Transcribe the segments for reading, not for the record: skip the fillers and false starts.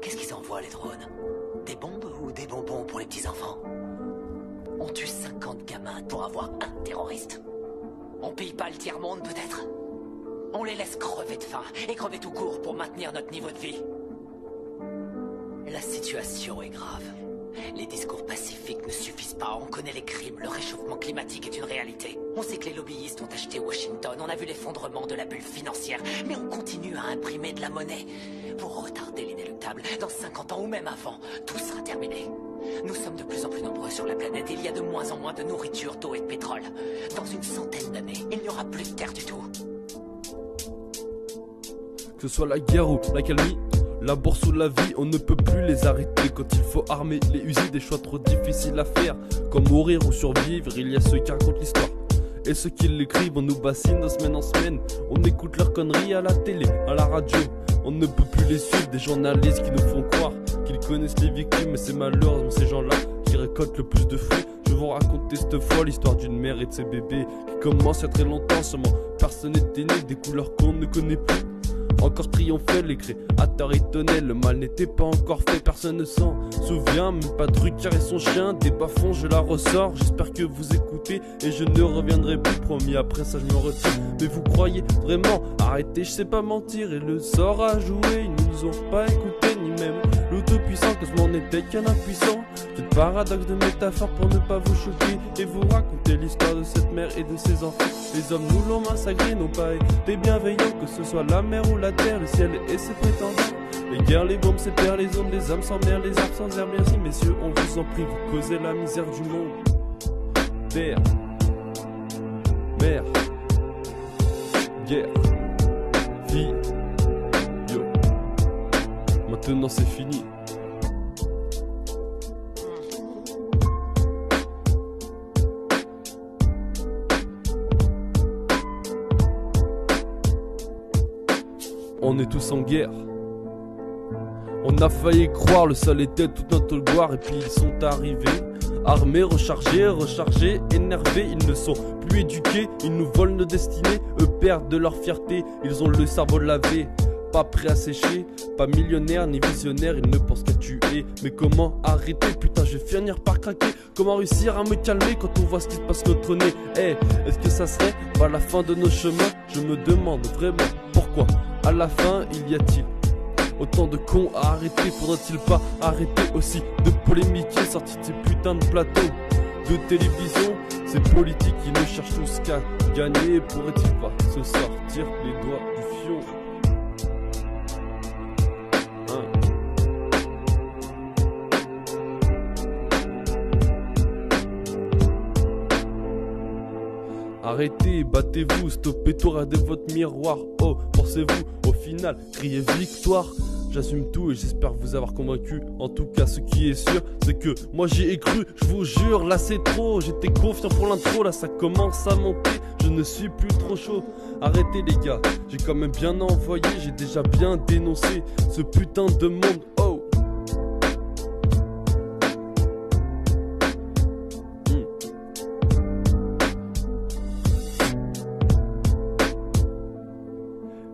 Qu'est-ce qu'ils envoient, les drones? Des bombes ou des bonbons pour les petits-enfants? On tue 50 gamins pour avoir un terroriste? On paye pas le tiers-monde, peut-être? On les laisse crever de faim et crever tout court pour maintenir notre niveau de vie. La situation est grave. Les discours pacifiques ne suffisent pas. On connaît les crimes, le réchauffement climatique est une réalité. On sait que les lobbyistes ont acheté Washington, on a vu l'effondrement de la bulle financière, mais on continue à imprimer de la monnaie pour retarder l'inéluctable. Dans 50 ans ou même avant, tout sera terminé. Nous sommes de plus en plus nombreux sur la planète et il y a de moins en moins de nourriture, d'eau et de pétrole. Dans une centaine d'années, il n'y aura plus de terre du tout. Que ce soit la guerre ou la calmie, la bourse ou la vie, on ne peut plus les arrêter. Quand il faut armer les usines, des choix trop difficiles à faire. Comme mourir ou survivre, il y a ceux qui racontent l'histoire et ceux qui l'écrivent. On nous bassine de semaine en semaine, on écoute leurs conneries à la télé, à la radio. On ne peut plus les suivre, des journalistes qui nous font croire qu'ils connaissent les victimes. Mais c'est malheureusement ces gens-là qui récoltent le plus de fruits. Je vais vous raconter cette fois l'histoire d'une mère et de ses bébés qui commence il y a très longtemps. Seulement personne n'était né, des couleurs qu'on ne connaît plus. Encore triomphait, les créateurs étonnaient, le mal n'était pas encore fait, personne ne s'en souvient, même pas Drucker et son chien, des bas-fonds je la ressors, j'espère que vous écoutez et je ne reviendrai plus, promis après ça je me retire, mais vous croyez vraiment, arrêtez, je sais pas mentir, et le sort a joué, ils nous ont pas écouté, ni même l'auto-puissant, que ce monde n'était qu'un impuissant, cette paradoxe de métaphore pour ne pas vous choquer, et vous raconter l'histoire de cette mère et de ses enfants, les hommes nous l'ont massacré, n'ont pas été bienveillants, que ce soit la mer ou la terre, le ciel et ses prétendants. Les guerres, les bombes, ses pères, les hommes, les âmes sans mère, les arbres sans herbe. Merci messieurs, on vous en prie, vous causez la misère du monde. Terre, mer, guerre, vie, yo. Maintenant c'est fini. On est tous en guerre. On a failli croire, le sol était toute notre gloire. Et puis ils sont arrivés, armés, rechargés, énervés. Ils ne sont plus éduqués, ils nous volent nos destinées. Eux perdent de leur fierté, ils ont le cerveau lavé. Pas prêt à sécher, pas millionnaire ni visionnaire, ils ne pensent qu'à tuer. Mais comment arrêter? Putain, je vais finir par craquer. Comment réussir à me calmer quand on voit ce qui se passe notre nez? Est-ce que ça serait pas la fin de nos chemins? Je me demande vraiment pourquoi. À la fin, il y a-t-il autant de cons à arrêter? Faudrait-il pas arrêter aussi de polémiquer, sortir de ces putains de plateaux de télévision? Ces politiques qui ne cherchent tous qu'à gagner, pourraient-ils pas se sortir les doigts du fion? Arrêtez, battez-vous, stoppez tout, regardez votre miroir. Oh, forcez-vous, au final, criez victoire. J'assume tout et j'espère vous avoir convaincu. En tout cas, ce qui est sûr, c'est que moi j'y ai cru. Je vous jure, là c'est trop. J'étais confiant pour l'intro, là ça commence à monter. Je ne suis plus trop chaud. Arrêtez les gars, j'ai quand même bien envoyé. J'ai déjà bien dénoncé ce putain de monde. Oh.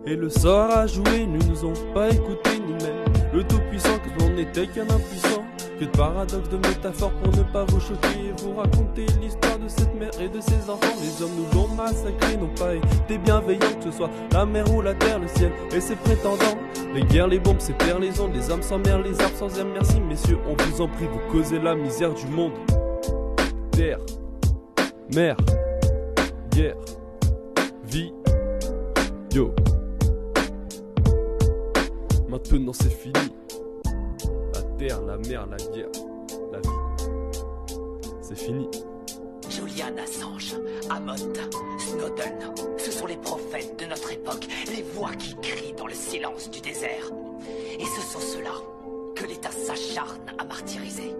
Et le sort a joué, ils ne nous ont pas écoutés, ni même le tout-puissant, que l'on n'était qu'un impuissant. Que de paradoxes, de métaphores pour ne pas vous choquer et vous raconter l'histoire de cette mère et de ses enfants. Les hommes nous l'ont massacré, n'ont pas été bienveillants, que ce soit la mer ou la terre, le ciel et ses prétendants. Les guerres, les bombes, ses pères, les ondes, les âmes sans mère, les arbres sans herbe. Merci messieurs, on vous en prie, vous causez la misère du monde. Terre, mer, guerre, vie, yo. Maintenant c'est fini. La terre, la mer, la guerre, la vie. C'est fini. Julian Assange, Hammond, Snowden, ce sont les prophètes de notre époque, les voix qui crient dans le silence du désert. Et ce sont ceux-là que l'État s'acharne à martyriser.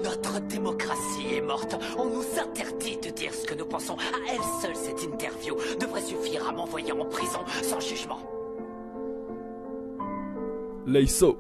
Notre démocratie est morte. On nous interdit de dire ce que nous pensons. À elle seule, cette interview devrait suffire à m'envoyer en prison sans jugement. Laiso.